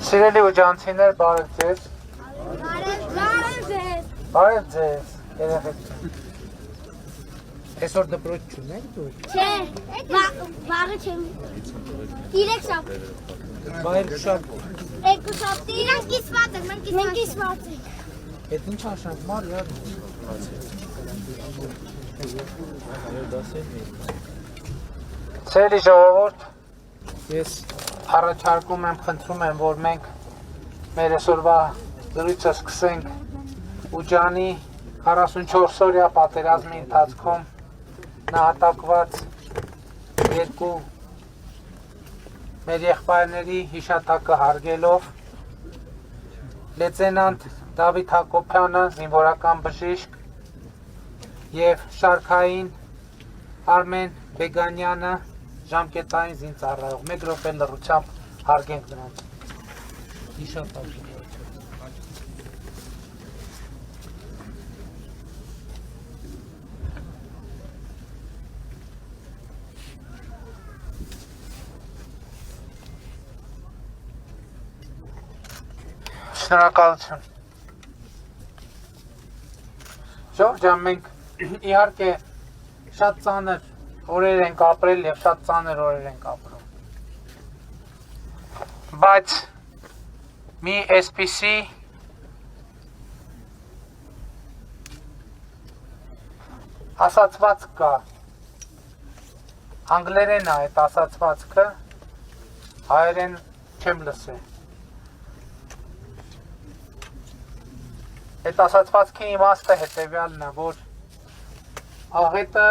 Սիրելի ուջանցիներ, բարև ձեզ։ Բարև ձեզ։ Երեխեք։ Այսօր դպրոց չունեք դուք։ Չէ, վաղը չեմ։ Իրեք շապ։ Բայր շապ։ Երկու շապ։ Իրանք կիսված են, մենք կիսված ենք։ Այդ ինչ աշանք մար յար։ Սիրելի ժողովուրդ, ես առաջարկում եմ, խնդրում եմ, որ մենք մեր այսօրվա զրույցը սկսենք Ուջանի 44-օրյա պատերազմի ընթացքում նահատակված երկու մեր եղբայրների հիշատակը հարգելով լեյտենանտ Դավիթ Հակոբյանը, զինվորական բժիշկ, եւ շարքային Արմեն Բեգանյանը, ժամկետային զինծառայող, մեկ րոպե լռությամբ հարգենք նրանց։ Հիշատակ։ Շնորհակալություն։ Ժողովուրդ ջան, մենք իհարկե շատ ծանր օրեր ենք ապրել եւ շատ ծանր օրեր ենք ապրում։ Բայց մի այսպիսի ասացվածք կա։ Անգլերեն է այդ ասացվածքը, հայերեն չեմ լսել։ Այդ ասացվածքի իմաստը հետևյալն է, որ աղետը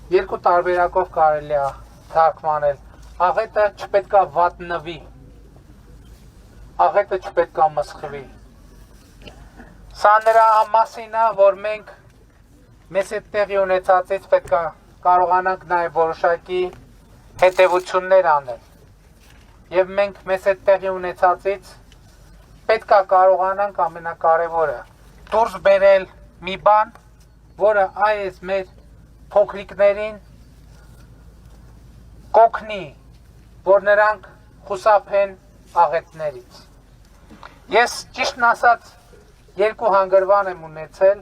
երկու տարբերակով կարելի է թարգմանել։ Աղետը չպետք է վատնվի, աղետը չպետք է մսխվի։ Սա նրա մասին է, որ մենք մեզ այդ տեղի ունեցածից պետք է կարողանանք նաև որոշակի հետևություններ անել։ Եվ մենք մեզ այդ տեղի ունեցածից պետք է կարողանանք ամենակարևորը դուրս բերել մի բան, որը այս մեր փոքրիկներին կօգնի, որ նրանք խուսափեն աղետներից։ Ես ճիշտն ասած երկու հանգրվան եմ ունեցել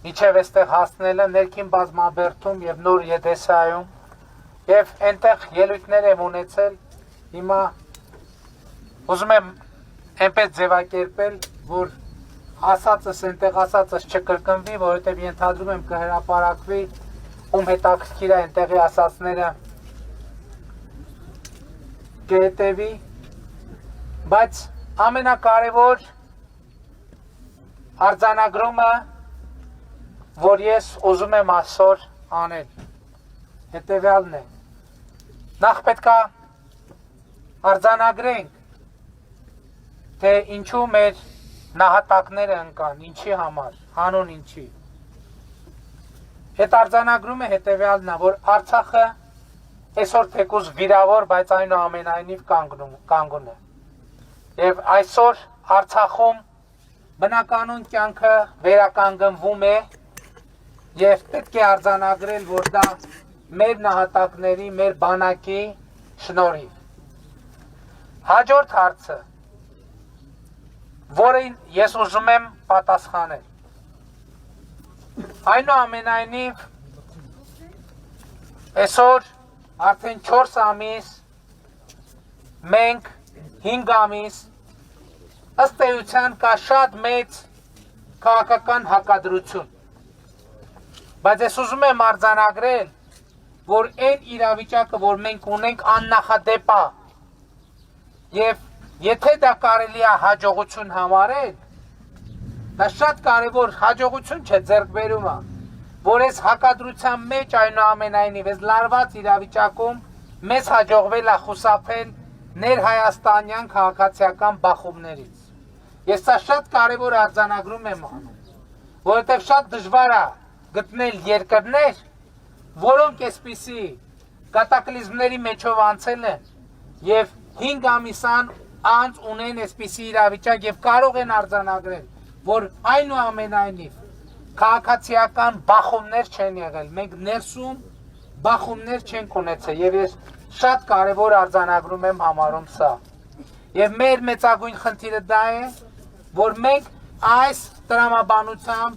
միջև այստեղ հասնելը ներքին բազմաբերդում եւ նոր Եդեսայում եւ այնտեղ ելույթներ եմ ունեցել։ Հիմա ուզում եմ այնպես ձևակերպել, որ ասածս այնտեղ ասածս չկրկնվի, որովհետև ենթադրում եմ կհրապարակվի ում հետաքրքիր է այնտեղի ասածները կհետևի, բայց ամենակարևոր արձանագրումը, որ ես ուզում եմ այսօր անել, հետևյալն է։ Նախ պետք է արձանագրենք, թե ինչու մեր նահատակները ընկան, ինչի համար, հանուն ինչի։ Այդ արձանագրումը հետևյալն է, որ Արցախը այսօր թեկուզ վիրավոր, բայց այնուամենայնիվ կանգուն է։ Եվ այսօր Արցախում բնականոն կյանքը վերականգնվում է եւ պետք է արձանագրել, որ դա մեր նահատակների, մեր բանակի շնորհիվ։ Հաջորդ հարցը, որին ես ուզում եմ պատասխանել։ Այնուամենայնիվ այսօր արդեն 4 ամիս, մենք 5 ամիս, ըստ էության կա շատ մեծ քաղաքական հակադրություն։ Բայց ես ուզում եմ արձանագրել, որ այն իրավիճակը, որ մենք ունենք, աննախադեպ է, եւ եթե դա կարելի է հաջողություն համարել, դա շատ կարևոր հաջողություն չէ, ձեռքբերում է, որ այս հակադրության մեջ այնուամենայնիվ այս լարված իրավիճակում մեզ հաջողվել է խուսափել ներհայաստանյան քաղաքացիական բախումներից։ Ես սա շատ կարևոր արձանագրում եմ անում, որովհետև շատ դժվար է գտնել երկրներ, որոնք այսպիսի կատակլիզմների մեջով անցել են եւ 5 ամիս անց ունեն այսպիսի իրավիճակ եւ կարող են արձանագրել, որ այնուամենայնիվ քաղաքացիական բախումներ չեն եղել։ Մենք ներսում բախումներ չենք ունեցել եւ ես շատ կարևոր արձանագրում եմ համարում սա։ Եվ մեր մեծագույն խնդիրը դա է, որ մենք այս տրամաբանությամբ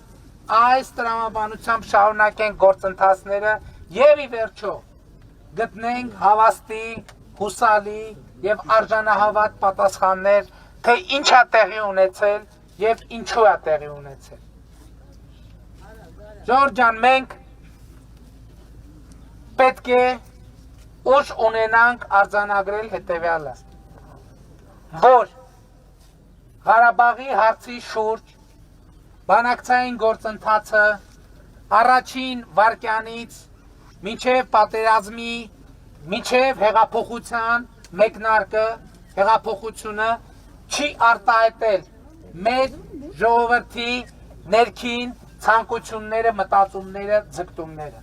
շարունակենք գործընթացները եւ ի վերջո գտնենք հավաստի, հուսալի եւ արժանահավատ պատասխաններ, թե ինչ է տեղի ունեցել եւ ինչու է տեղի ունեցել։ Ժորժ ջան, մենք պետք է ուժ ունենանք արձանագրել հետևյալը, որ Ղարաբաղի հարցի շուրջ բանակցային գործընթացը առաջին վայրկյանից մինչև պատերազմի, մինչև հեղափոխության մեկնարկը, հեղափոխությունը չի արտահայտել մեր ժողովրդի ներքին ցանկությունները, մտածումները, ձգտումները։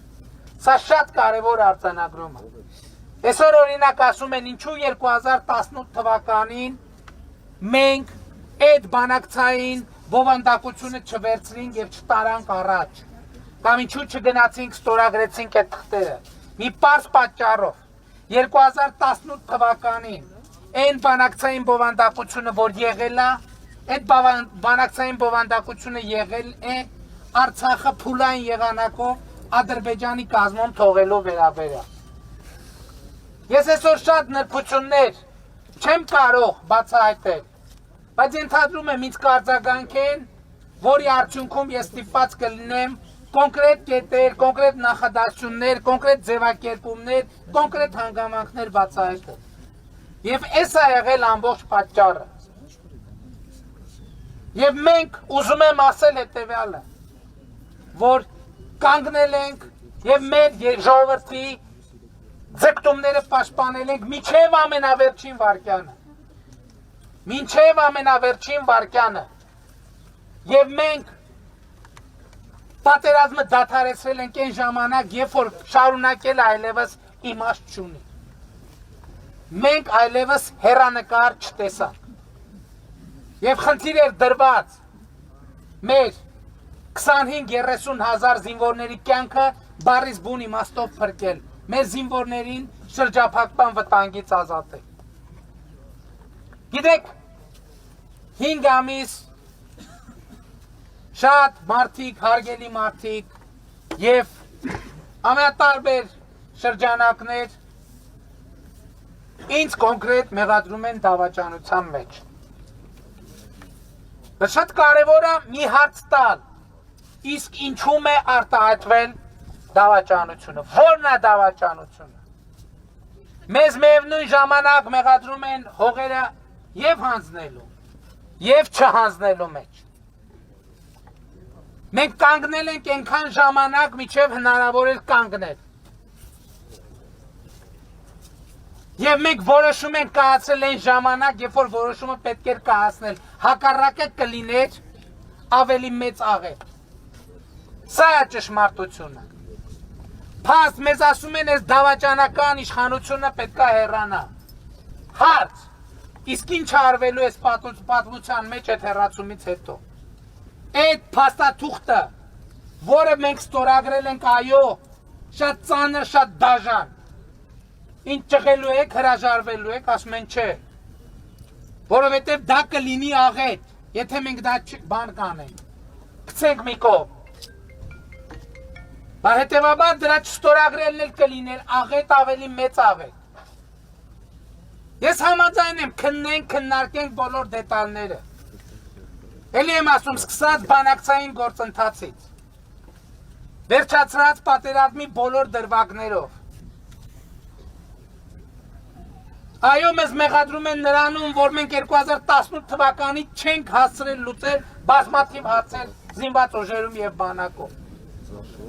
Սա շատ կարևոր արձանագրում է։ Այսօր օրինակ ասում են ինչու 2018 թվականին մենք այդ բանակցային բովանդակությունը չվերցրինք եւ չտարանք առաջ, կամ ինչու չգնացինք ստորագրեցինք այդ թղթերը։ Մի պարզ պատճառով 2018 թվականին այն բանակցային բովանդակությունը, որ եղել է, այդ բանակցային բովանդակությունը եղել է Արցախը փուլային եղանակով Ադրբեջանի կազմում թողելու վերաբերյալ։ Ես այսօր շատ նրբություններ չեմ կարող բացահայտել, բայց ենթադրում եմ ինձ կարձագանքեն, որի արդյունքում ես ստիպված կլինեմ կոնկրետ կետեր, կոնկրետ նախադասություններ, կոնկրետ ձևակերպումներ, կոնկրետ հանգամանքներ բացահայտել։ Եվ այս է եղել ամբողջ պատճառը։ Եվ մենք ուզում եմ ասել հետևյալը, որ կանգնել ենք եւ մեր ժողովրդի ձգտումները պաշտպանել ենք մինչև ամենավերջին վայրկյանը։ Եվ մենք պատերազմը դադարեցրել ենք այն ժամանակ, երբ որ շարունակել այլևս իմաստ չունի։ Մենք այլևս հեռանկար չտեսանք։ Եվ խնդիր էր դրված մեր 25-30 հազար զինվորների կյանքը բառից բուն իմաստով փրկել, մեր զինվորներին շրջափակման վտանգից ազատել։ Գիտեք, 5 ամիս շատ մարդիկ, հարգելի մարդիկ եւ ամենատարբեր շրջանակներ ինձ կոնկրետ մեղադրում են դավաճանության մեջ։ Շատ կարևոր է մի հարց տալ, իսկ ինչու՞մ է արտահայտվել դավաճանությունը, ո՞րն է դավաճանությունը։ Մեզ միևնույն ժամանակ մեղադրում են հողերը եւ հանձնելու, եւ չհանձնելու մեջ։ Մենք կանգնել ենք այնքան ժամանակ, մինչև հնարավոր էր կանգնել։ Եվ մենք որոշում ենք կայացրել այն ժամանակ, երբ որ որոշումը պետք էր կայացնել, հակառակը կլիներ ավելի մեծ աղետ։ Սա է ճշմարտությունը։ Փաստ մեզ ասում են, այս դավաճանական իշխանությունը պետք է հեռանա։ Հարց, իսկ ինչ արվելու է պատմության մեջ այդ հեռացումից հետո։ Այդ փաստաթուղթը, որը մենք ստորագրել ենք, այո, շատ ծանր, շատ դաժան։ Ինչ ճղելու եք, հրաժարվելու եք, ասում են չէ։ Որովհետև դա կլինի աղետ, եթե մենք դա բան կանենք։ Գցենք մի կողմ։ Բայց հետևաբար դրա չստորագրելն էլ կլիներ աղետ, ավելի մեծ աղետ։ Ես համաձայն եմ, քննենք, քննարկենք բոլոր դետալները։ Էլի եմ ասում, սկսած բանակցային գործընթացից, վերջացրած պատերազմի բոլոր դրվագներով։ Այո, մեզ մեղադրում են նրանում, որ մենք 2018 թվականից չենք հասցրել լուծել բազմաթիվ հարցեր զինված ուժերում եւ բանակում։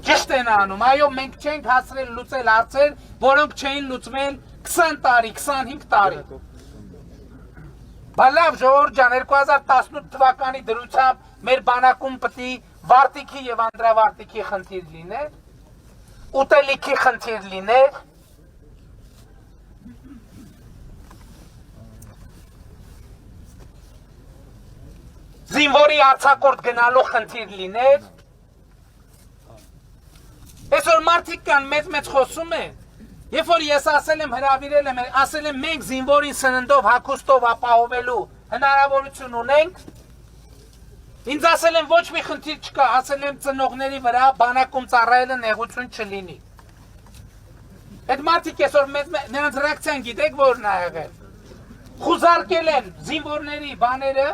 Ճիշտ են անում, այո, մենք չենք հասցրել լուծել հարցեր, որոնք չէին լուծվել 20 տարի, 25 տարի։ Բայց լավ, ժողովուրդ ջան, 2018 թվականի դրությամբ մեր բանակում պետք է վարտիքի եւ անդրավարտիքի խնդիր լիներ, ուտելիքի խնդիր լիներ, զինվորի արձակուրդ գնալու խնդիր լիներ։ Այսօր մարդիկ կան մեծ խոսում են, Երբ որ ես ասել եմ հրավիրել եմ, ասել եմ մենք զինվորին սննդով, հագուստով ապահովելու հնարավորություն ունենք, ինձ ասել եմ ոչ մի խնդիր չկա, ասել եմ ծնողների վրա բանակում ծառայելը նեղություն չլինի։ Այդ մարդիկ այսօր նրանց ռեակցիան գիտեք որն է եղել։ Խուզարկել են զինվորների բաները,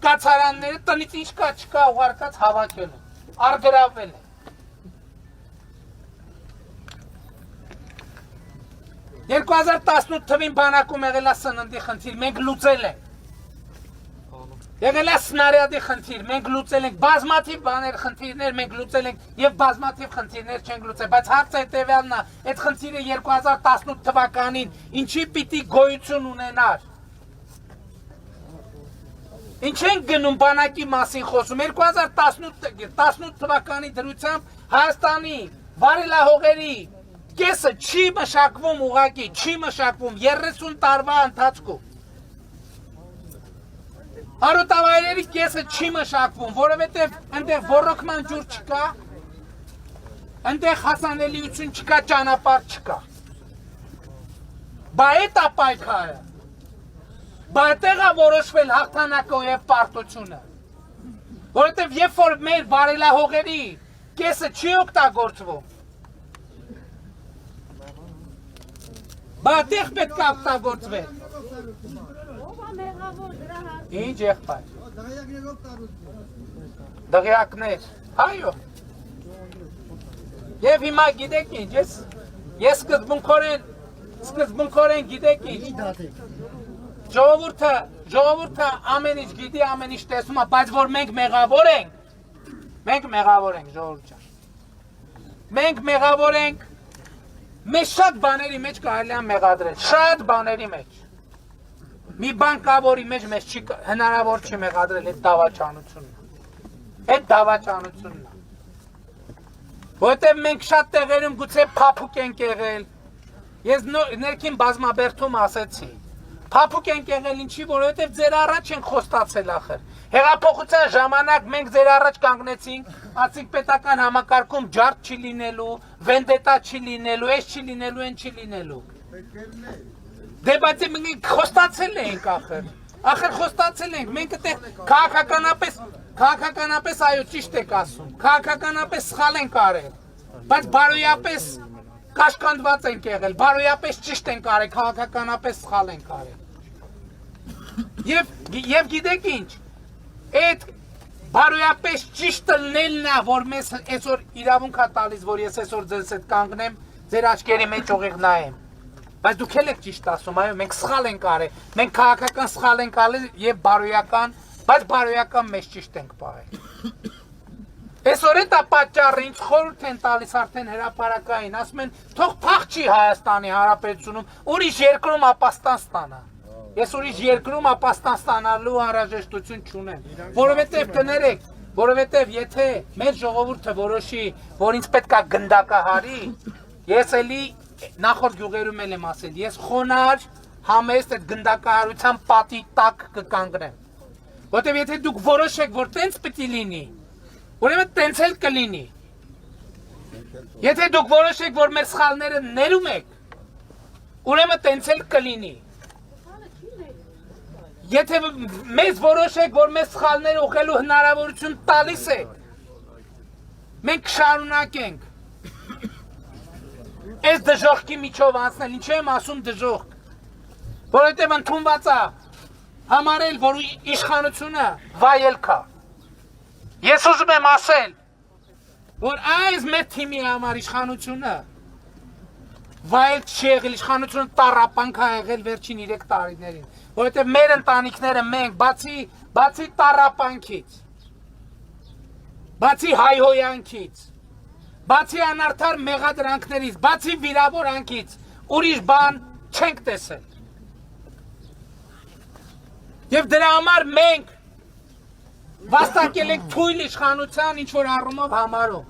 կացարանները, տնից ինչ կա չկա ուղարկած հավաքել են, արգրավել են։ 2018 թվին բանակում եղել է սննդի խնդիր, մենք լուծել ենք։ Եղել է սնարյադի խնդիր, մենք լուծել ենք, բազմաթիվ բաներ, խնդիրներ մենք լուծել ենք եւ բազմաթիվ խնդիրներ չենք լուծել, բայց հարցը հետեւյալն է, այդ խնդիրը 2018 թվականին ինչի պիտի գոյություն ունենար։ Ինչ ենք գնում բանակի մասին խոսում, 2018 թվականի դրությամբ Հայաստանի վարելահողերի կեսը չի մշակվում ուղղակի, չի մշակվում 30 տարվա ընթացքում։ Արոտավայրերի կեսը չի մշակվում, որովհետև այնտեղ ոռոգման ջուր չկա, այնտեղ հասանելիություն չկա, ճանապարհ չկա։ Բա այդ է պայքարը։ Բա այդտեղ է որոշվել հաղթանակը եւ պարտությունը։ Որովհետև երբ որ մեր վարելահողերի կեսը չի օգտագործվում, բա այդտեղ պետք է օգտագործվել։ Ինչ եղբայր։ Դղյակներ, այո։ Եվ հիմա գիտեք ինչ, ես սկզբունքորեն գիտեք ինչ։ Ժողովուրդը ամեն ինչ գիտի, ամեն ինչ տեսում է, բայց որ մենք մեղավոր ենք, ժողովուրդ ջան։ Մենք մեղավոր ենք, մեզ շատ բաների մեջ կարելի է մեղադրել, շատ բաների մեջ։ Մի բան կա, որի մեջ մեզ հնարավոր չի մեղադրել, այդ դավաճանությունն է։ Որտև մենք շատ տեղերում գուցե փափուկ ենք եղել, ես ներքին բազմաբերդում ասեցի, փափուկ ենք եղել ինչի, որովհետև ձեր առաջ ենք խոստացել ախր։ Հեղափոխության ժամանակ մենք ձեր առաջ կանգնեցինք, ասենք պետական համակարգում ջարդ չի լինելու, վենդետա չի լինելու, այս չի լինելու, այն չի լինելու։ Դե բայց մենք խոստացել ենք ախր խոստացել ենք, մենք այդտեղ քաղաքականապես այո ճիշտ եք ասում, քաղաքականապես սխալ ենք արել, բայց բարոյապես կաշկանդված ենք եղել, բարոյապես ճիշտ ենք արել, քաղաքականապես սխալ ենք արել։ Եվ գիտեք ինչ, այդ բարոյապես ճիշտը լինելն է, որ մեզ այսօր իրավունք է տալիս, որ ես այսօր ձեզ հետ կանգնեմ, ձեր աչքերի մեջ ուղիղ նայեմ։ Բայց դուք էլ եք ճիշտ ասում, այո, մենք սխալ ենք արել, մենք քաղաքական սխալ ենք արել եւ բարոյական, բայց բարոյական մեզ ճիշտ ենք պահել։ Այսօր այդ է պատճառը, ինչ խորհուրդ են տալիս արդեն հրապարակային, ասում են, թող փախչի Հայաստանի Հանրապետությունում, ուրիշ երկրում ապաստան ստանա։ Ես ուրիշ երկրում ապաստան ստանալու անհրաժեշտություն չունեմ, որովհետեւ կներեք, որովհետեւ եթե մեր ժողովուրդը որոշի, որ ինձ պետք է գնդակահարի, ես էլի նախորդ գյուղերում էլ եմ ասել, ես խոնար համեստ այդ գնդակահարության պատի տակ կկանգնեմ։ Որտեւ եթե դուք որոշեք, որ տենց պիտի լինի, ուրեմն տենց էլ կլինի։ Եթե դուք որոշեք, որ մեր սխալները ներում եք, ուրեմն տենց էլ կլինի։ Եթե մեզ որոշեք, որ մեզ սխալները ուղղելու հնարավորություն տալիս եք, մենք կշարունակենք այս դժոխքի միջով անցնել, ինչ եմ ասում դժոխք, որովհետև ընդունված է համարել, որ իշխանությունը վայելք է։ Ես ուզում եմ ասել, որ այս մեր թիմի համար իշխանությունը վայելք չի եղել, իշխանությունը տառապանք է եղել վերջին 3 տարիներին, որովհետև մեր ընտանիքները մենք բացի տառապանքից, բացի հայհոյանքից, բացի անարդար մեղադրանքներից, բացի վիրավորանքից, ուրիշ բան չենք տեսել։ Եվ դրա համար մենք վաստակել ենք թույլ իշխանության ինչ-որ առումով համարում։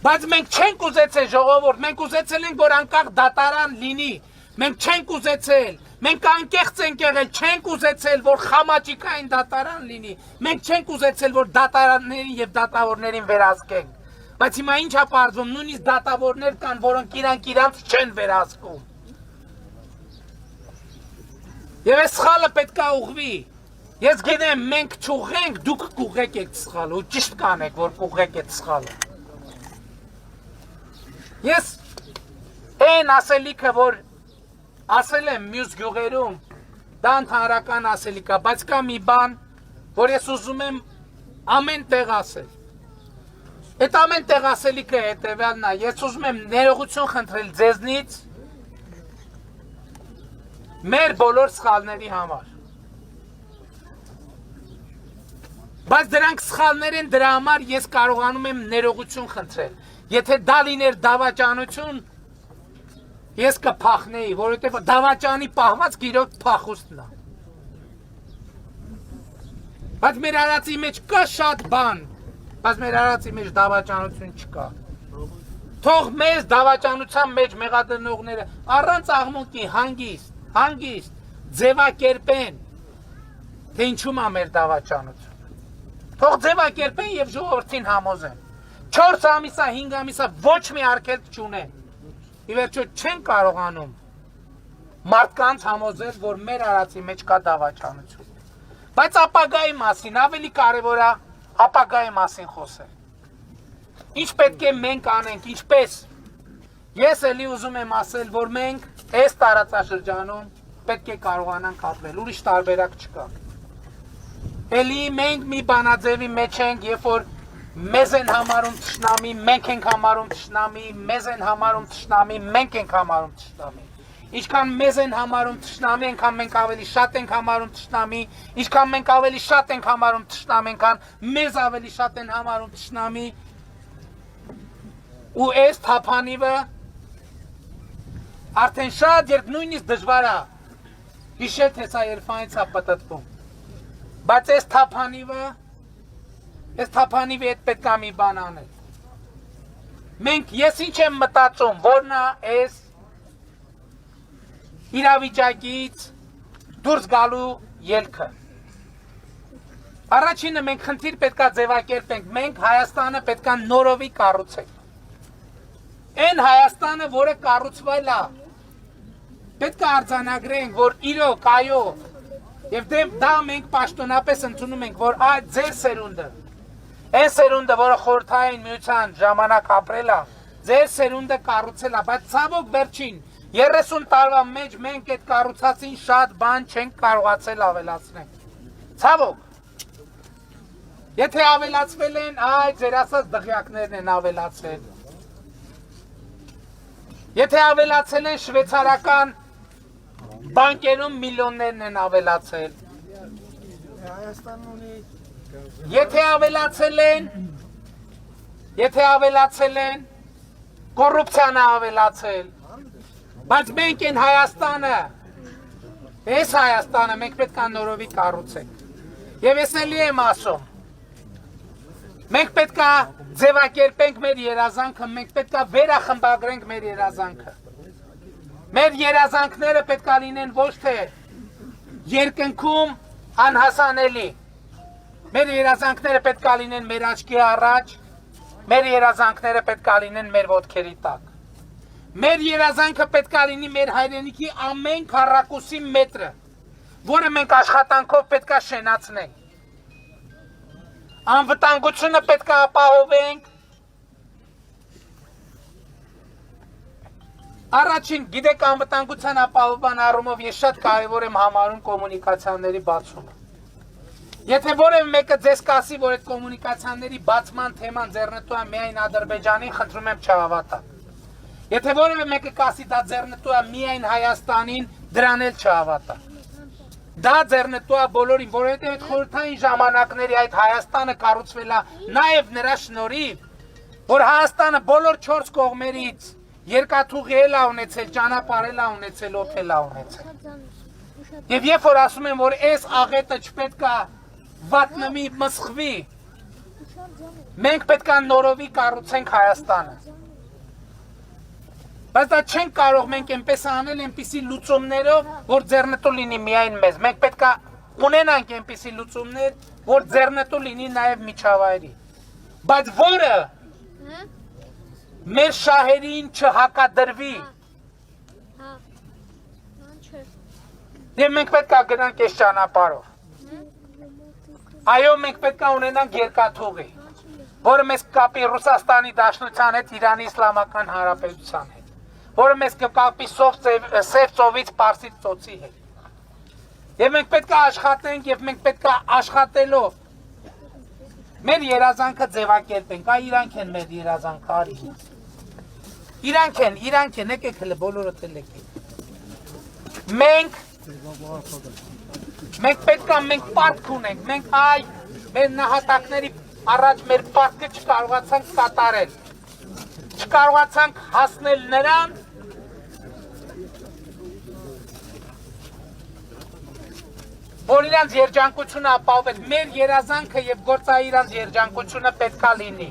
Բայց մենք չենք ուզեցել ժողովուրդ, մենք ուզեցել ենք, որ անկախ դատարան լինի, մենք չենք ուզեցել, մենք անկեղծ ենք եղել, չենք ուզեցել, որ խամաճիկային դատարան լինի, մենք չենք ուզեցել, որ դատարաններին և դատավորներին վերահսկենք, Բայց հիմա ինչ է պարզվում, նույնիսկ դատավորներ կան, որոնք իրանք չեն վերահսկում։ Եվ այս սխալը պետք է ուղղվի։ Ես գիտեմ, մենք չուղղենք, դուք կուղղեք այդ սխալը, ու ճիշտ կանեք, որ կուղղեք այդ սխալը։ Ես այն ասելիքը, որ ասել եմ մյուս գյուղերում, դա ընդհանրական ասելիք է, բայց կա մի բան, որ ես ուզում եմ ամեն տեղ ասել։ Այդ ամեն տեղ ասելիքը հետևյալն է, ես ուզում եմ ներողություն խնդրել ձեզնից մեր բոլոր սխալների համար։ Բայց դրանք սխալներ են, դրա համար ես կարողանում եմ ներողություն խնդրել։ Եթե դա լիներ դավաճանություն, ես կփախնեի, որովհետև դավաճանի պահվածք իրոք փախուստն է։ Բայց մեր արածի մեջ կա շատ բան, բայց մեր արածի մեջ դավաճանություն չկա։ Թող մեզ դավաճանության մեջ մեղադրնողները առանց աղմուկի հանգիստ ձևակերպեն, թե ինչու՞մ է մեր դավաճանությունը։ Թող ձևակերպեն եւ ժողովրդին համոզեն։ 4 ամիսա, 5 ամիսա ոչ մի արգելք չունեն։ Ի վերջո չեն կարողանում մարդկանց համոզել, որ մեր արածի մեջ կա դավաճանություն։ Բայց ապագայի մասին ավելի կարևոր է ապագայի մասին խոսել։ Ինչ պետք է մենք անենք, ինչպես։ Ես էլի ուզում եմ ասել, որ մենք այս տարածաշրջանում պետք է կարողանանք ապրել, ուրիշ տարբերակ չկա։ Էլի մենք մի բանաձևի մեջ ենք, երբ որ մեզ են համարում թշնամի, մենք ենք համարում թշնամի, մեզ են համարում թշնամի, մենք ենք համարում թշնամի։ Ինչքան մեզ են համարում թշնամի, այնքան մենք ավելի շատ ենք համարում թշնամի, ինչքան մենք ավելի շատ ենք համարում թշնամի, այնքան մեզ ավելի շատ են համարում թշնամի։ Ու այս թափանիվը արդեն շատ երբ նույնիսկ դժվար է հիշել, թե սա երբանից է պտտվում։ Բայց այս թափանիվի հետ պետք է մի բան անել։ Մենք ես ինչ եմ մտածում, որն է այս իրավիճակից դուրս գալու ելքը։ Առաջինը մենք խնդիր պետք է ձևակերպենք, մենք Հայաստանը պետք է նորովի կառուցենք։ Այն Հայաստանը, որը կառուցվել է, պետք է արձանագրենք, որ իրոք, այո, եւ դա մենք պաշտոնապես ընդունում ենք, որ այդ ձեր սերունդը, այն սերունդը, որը խորհրդային միության ժամանակ ապրել է, ձեր սերունդը կառուցել է, բայց ցավոք վերջին 30 տարվա մեջ մենք այդ կառուցածին շատ բան չենք կարողացել ավելացնել։ Ցավոք։ Եթե ավելացվել են, այ ձեր ասած դղյակներն են ավելացել։ Եթե ավելացել են շվեյցարական բանկերում միլիոններն են ավելացել։ Եթե ավելացել են, կոռուպցիան է ավելացել։ Բայց մենք են Հայաստանը, այս Հայաստանը մենք պետք է նորովի կառուցենք։ Եվ ես էլի եմ ասում, մենք պետք է ձևակերպենք մեր երազանքը, մենք պետք է վերախմբագրենք մեր երազանքը։ Մեր երազանքները պետք է լինեն ոչ թե երկնքում անհասանելի։ Մեր երազանքները պետք է լինեն մեր աչքի առաջ, մեր երազանքները պետք է լինեն մեր ոտքերի տակ։ Մեր երազանքը պետք է լինի մեր հայրենիքի ամեն քառակուսի մետրը, որը մենք աշխատանքով պետք է շենացնենք։ Անվտանգությունը պետք է ապահովենք։ Առաջին, գիտեք, անվտանգության ապահովման առումով ես շատ կարևոր եմ համարում կոմունիկացիաների բացումը։ Եթե որևէ մեկը ձեզ կասի, որ այդ կոմունիկացիաների բացման թեման ձեռնտու է միայն Ադրբեջանին, խնդրում եմ չհավատալ։ Եթե որևէ մեկը կասի դա ձեռնտու է միայն Հայաստանին, դրան էլ չհավատա։ Դա ձեռնտու է բոլորին, որովհետև այդ խորհրդային ժամանակների այդ Հայաստանը կառուցվել է նաև նրա շնորհիվ, որ Հայաստանը բոլոր 4 կողմերից երկաթուղի էլ է ունեցել, ճանապարհ էլ է ունեցել, օդել է ունեցել։ Եվ երբ որ ասում են, որ այս աղետը չպետք է վատնմի, մսխվի, մենք պետք է նորովի կառուցենք Հայաստանը։ Բայց դա չենք կարող մենք այնպես անել, այնպիսի լուծումներով, որ ձեռնտու լինի միայն մեզ։ Մենք պետք է ունենանք այնպիսի լուծումներ, որ ձեռնտու լինի նաև միջավայրի։ Բայց որը մեր շահերին չհակադրվի։ Եվ մենք պետք է գնանք այս ճանապարհով։ Այո, մենք պետք է ունենանք երկաթուղի, որը մեզ կապի Ռուսաստանի Դաշնության հետ, Իրանի Իսլամական Հանրապետության հետ, որը մեզ կկապի Սև ծովից Պարսից ծոցի հետ։ Եվ մենք պետք է աշխատենք, եւ մենք պետք է աշխատելով մեր երազանքը ձևակերպենք, այ իրանք են մեր երազանքը, արի։ Իրանք են, եկեք հələ բոլորդ էլ եկեք։ Մենք պետք է մենք պարտք ունենք, մենք այ մեր նահատակների առաջ մեր պարտքը չկարողացանք կատարել, չկարողացանք հասնել նրան, որ իրանց երջանկությունը ապահովել, մեր երազանքը եւ գործայի իրանց երջանկությունը պետք է լինի։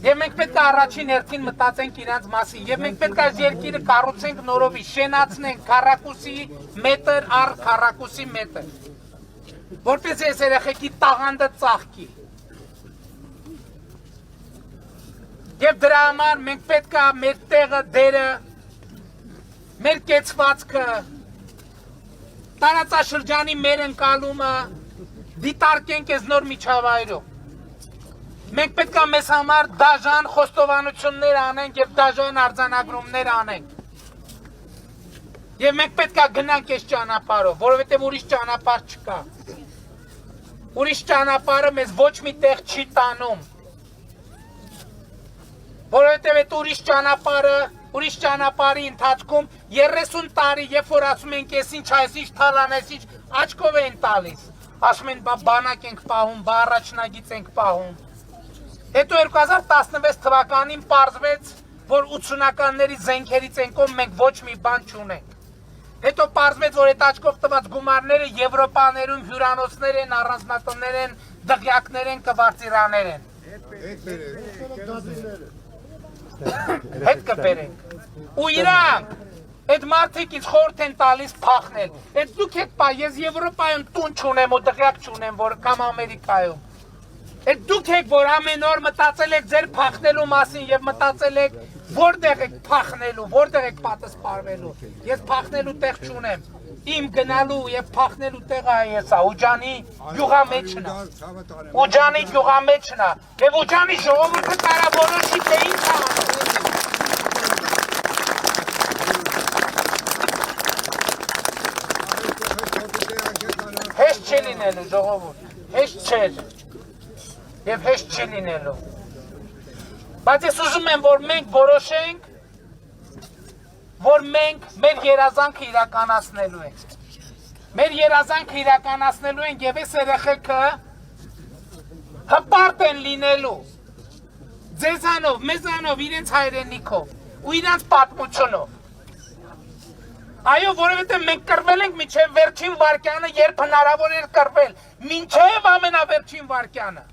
Եվ մենք պետք է առաջին հերթին մտածենք իրանց մասին, եւ մենք պետք է այս երկիրը կառուցենք նորովի, շենացնենք քառակուսի մետր առ քառակուսի մետր, որպես այս երեխեքի տաղանդը ծաղկի։ Եվ դրա համար մենք պետք է մեր տեղը, դերը, մեր կեցվածքը, տարածաշրջանի մեր ընկալումը դիտարկենք այս նոր միջավայրում։ Մենք պետք է մեզ համար դաժան խոստովանություններ անենք եւ դաժան արձանագրումներ անենք։ Եվ մենք պետք է գնանք այս ճանապարհով, որովհետեւ ուրիշ ճանապարհ չկա։ Ուրիշ ճանապարհը մեզ ոչ մի տեղ չի տանում։ Որովհետեւ այդ ուրիշ ճանապարհի ընթացքում 30 տարի, երբ որ ասում ենք ես ինչ այս ինչ թալան այս ինչ աչքով են տալիս, ասում են բանակ ենք պահում, առաջնագիծ ենք պահում։ Հետո 2016 թվականին պարզվեց, որ 80-ականների զենքերից ենքով մենք ոչ մի բան չունենք։ Հետո պարզվեց, որ այդ աչքով տված գումարները Եվրոպաներում հյուրանոցներ են, առանձնատներ են, դղյակներ են, կվարտիրաներ են։ Հետ կբերենք։ Ու իրանք, այդ մարդիկ ինձ խորհուրդ են տալիս փախնել։ Այդ դուք եք պա, ես Եվրոպայում տուն չունեմ ու դղյակ չունեմ, որ կամ Ամերիկայում։ Այդ դուք եք, որ ամեն օր մտածել եք ձեր փախնելու մասին եւ մտածել եք որտեղ եք փախնելու, որտեղ եք պատասպարվելու։ Ես փախնելու տեղ չունեմ։ Իմ գնալու եւ փախնելու տեղը այս է, Ուջանի գյուղա մեջն է։ Ուջանի գյուղա մեջն է։ Եվ Ուջանի ժողովուրդը կարա որոշի թե ինչ անում։ Հեշտ չի լինելու ժողովուրդ, հեշտ չէ։ Եվ հեշտ չի լինելու։ Բայց ես ուզում եմ, որ մենք որոշենք, որ մենք մեր երազանքը իրականացնելու ենք։ Մեր երազանքը իրականացնելու ենք եւ այս երեխեքը հպարտ են լինելու ձեզանով, մեզանով, իրենց հայրենիքով ու իրենց պատմությունով։ Այո, որովհետեւ մենք կռվել ենք մինչեւ վերջին վարկյանը, երբ հնարավոր էր կռվել, մինչեւ ամենավերջին վարկյանը։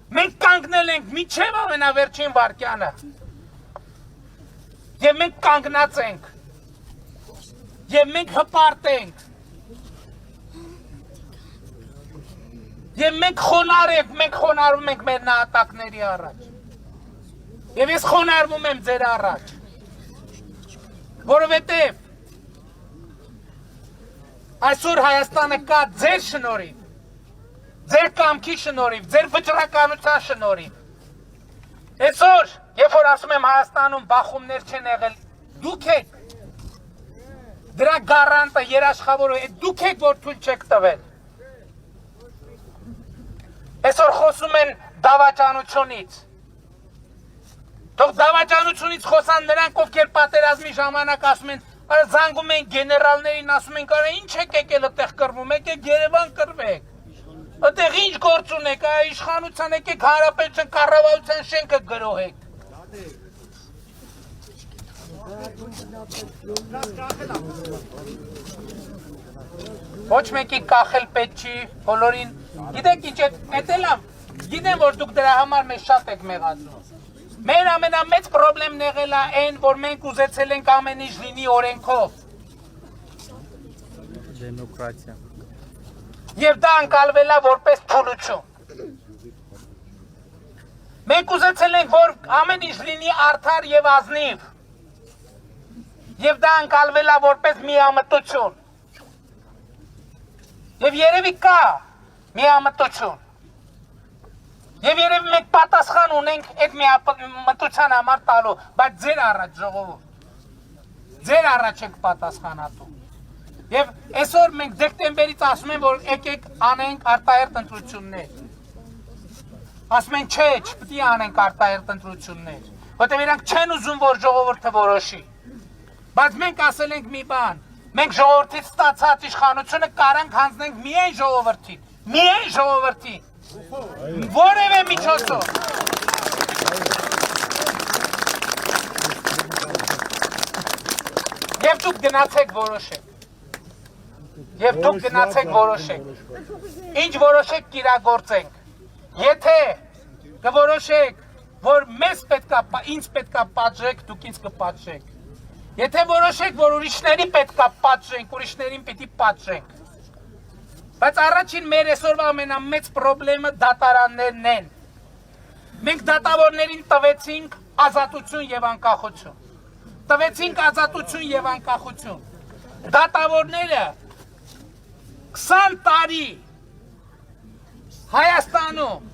Մենք կանգնել ենք մինչև ամենավերջին վարկյանը եւ մենք կանգնած ենք եւ մենք հպարտ ենք եւ մենք խոնարհվում ենք մեր նահատակների առաջ եւ ես խոնարհվում եմ ձեր առաջ որովհետեւ այսօր Հայաստանը կա ձեր շնորհիվ ձեր կամքի շնորհիվ, ձեր վճռականության շնորհիվ։ Այսօր, երբ որ ասում եմ Հայաստանում բախումներ չեն եղել, դուք եք դրա գարանտը, երաշխավորը, դուք եք որ թույլ չեք տվել։ Այսօր խոսում են դավաճանությունից։ Թող դավաճանությունից խոսան նրանք, ովքեր պատերազմի ժամանակ ասում են, զանգում են գեներալներին, ասում են, կարա ինչ եք եկել այդտեղ կռվում, եկեք Երևան կռվեք։ Այդտեղ ինչ գործ ունեք, իշխանության եկեք հանրապետության կառավարության շենքը գրոհեք։ Ոչ մեկի կախել պետք չի, բոլորին, գիտեք ինչ էտելամ, գիտեմ, որ դուք դրա համար մեզ շատ եք մեղադրում։ Մեր ամենամեծ պրոբլեմն եղել է այն, որ մենք ուզեցել ենք ամեն ինչ լինի օրենքով։ Դեմոկրատիա։ Եվ դա ընկալվել է որպես փուլություն։ Մենք ուզեցել ենք, որ ամեն ինչ լինի արդար եւ ազնիվ։ Եվ դա անցալվել է որպես միամտություն։ Եվ երևի կա միամտություն։ Եվ երևի մենք պատասխան ունենք այդ միամտության համար տալու, բայց ձեր առաջ ժողովուրդ։ Ձեր առաջ եք պատասխանատու։ Եվ այսօր մենք դեկտեմբերից ասում ենք, որ եկեք անենք արտահերթ ընտրություններ։ Ասում են չէ, չպետք է անենք արտահերթ ընտրություններ, որտեղ իրանք չեն ուզում, որ ժողովուրդը որոշի։ Բայց մենք ասել ենք մի բան, մենք ժողովրդից ստացած իշխանությունը կարանք հանձնենք միայն ժողովրդին, որևէ միջոցով։ Եվ դուք գնացեք որոշեք։ Ինչ որոշեք կիրագործենք։ Եթե կորոշեք, որ ինձ պետքա պատժեք, դուք ինձ կպատժեք։ Եթե որոշեք, որ ուրիշների պետքա պատժենք, ուրիշներին պիտի պատժենք։ Բայց առաջին մեր այսօրվա ամենամեծ պրոբլեմը դատարաններն են։ Մենք դատավորներին տվեցինք ազատություն եւ անկախություն։ Դատավորները 20 տարի Հայաստանում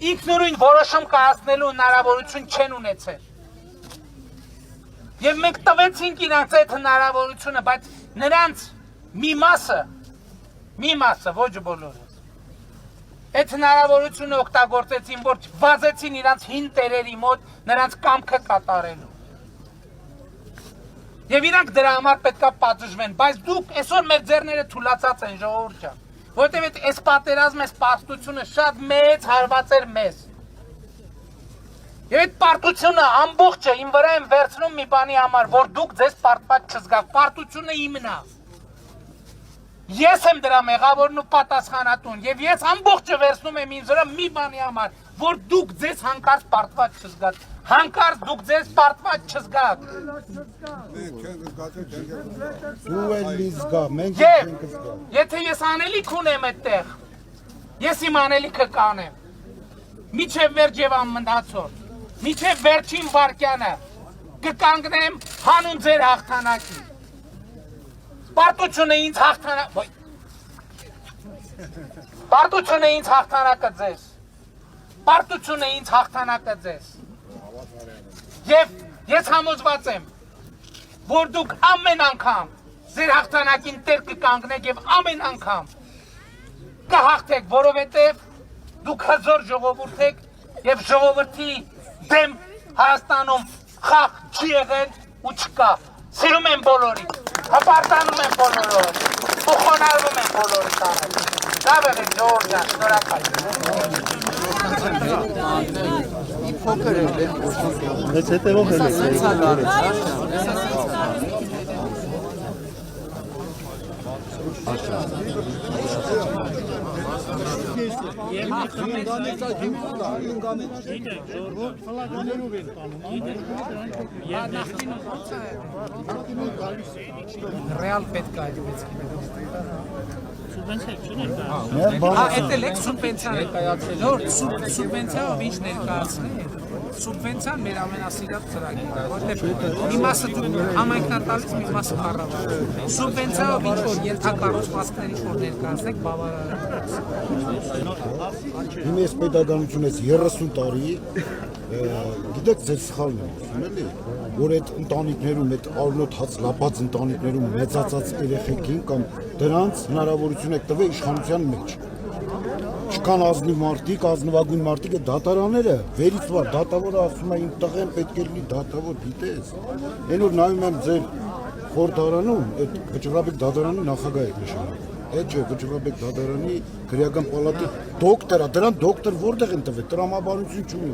ինքնուրույն որոշում կայացնելու հնարավորություն չեն ունեցել։ Եվ մենք տվեցինք իրանց այդ հնարավորությունը, բայց նրանց մի մասը, ոչ բոլորը, այդ հնարավորությունը օգտագործեցին, որ վազեցին իրանց հին տերերի մոտ նրանց կամքը կատարելու։ Եվ իրանք դրա համար պետքա պատժվեն, բայց դուք այսօր մեր ձեռները թուլացած են ժողովուրդ ջան, որտեղ այս պատերազմը, այս պարտությունը շատ մեծ հարված էր մեզ։ Եվ այդ պարտությունը ամբողջը իմ վրա եմ վերցնում մի բանի համար, որ դուք ձեզ պարտված չզգաք, պարտությունը իմն է։ Ես եմ դրա մեղավորն ու պատասխանատուն, եւ ես ամբողջը վերցնում եմ ինձ վրա մի բանի համար, որ դուք ձեզ հանկարծ պարտված չզգաք, Եթե ես անելիք ունեմ այդտեղ, ես իմ անելիքը կանեմ, միջև վերջ եւ ամնացորդ, միջև վերջին վարկյանը կկանգնեմ հանուն ձեր հաղթանակի։ Պարտությունը ինձ հաղթանակը ձեզ։ Եվ ես համոզված եմ, որ դուք ամեն անգամ ձեր հաղթանակին տեր կկանգնեք եւ ամեն անգամ կհաղթեք, որովհետեւ դուք հզոր ժողովուրդ եք եւ ժողովրդի դեմ Հայաստանում խաղ չի եղել ու չկա։ Սիրում եմ բոլորին, հպարտանում եմ բոլորով, ու խոնարհվում եմ բոլորի տանը։ Լավ եղեք ժողովուրդ ջան, շնորհակալ Ռեալ պետք է այդպես Էտել եք սուբվենցիան ներկայացրել, սուբվենցիայով ինչ ներկայացնել, սուբվենցիան մեր ամենասիրած ծրագիրն է, որտեղ մի մասը դուք համայնքն է տալիս, մի մասը կառավարում։ Սուբվենցիայով ինչ որ ենթակառուցվածքներ ինչ որ ներկայացնեք, բավարար է։ Իմ ես պետականություն ես 30 տարի, գիտեք ձեր սխալն եմ, էլի, որ այդ ընտանիքներում, այդ արնոտ հաց լապած ընտանիքներում մեծացած երեխեքին կամ դրանց հնարավորություն եք տվել իշխանության մեջ։ Չկան ազնիվ մարդիկ, ազնվագույն մարդիկ, այդ դատարանները վերից վար, դատավորը ասում է իմ տղեն պետք է լինի դատավոր, գիտես։ Այն որ նայում եմ ձեր խորհրդարանում, այդ Վճռաբեկ դատարանի նախագահ եք նշանակում։ Այդ չէ, Վճռաբեկ դատարանի քրեական պալատի դոկտորա, դրան դոկտոր որտեղ են տվել, տրամաբանություն չունի։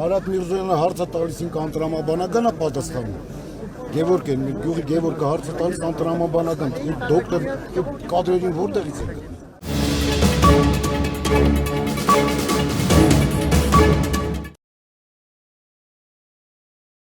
Արադ Միրզոյանը հարցը տալիս ինքը անտրամաբանական է պատասխանում։ Գևորգ են, գյուղի Գևորգը հարցը տալիս անտրամաբանական, դոկտոր կադրերին որտեղից են գտնում։